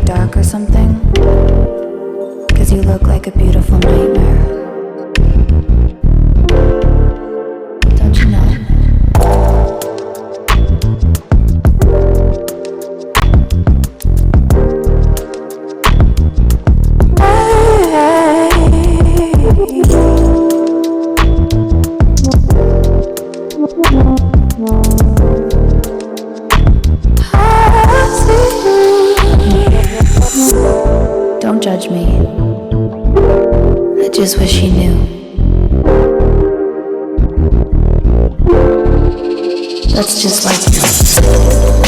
dark or something? 'Cause you look like a beautiful nightmare. Don't you know? Don't judge me. I just wish he knew. That's just like you.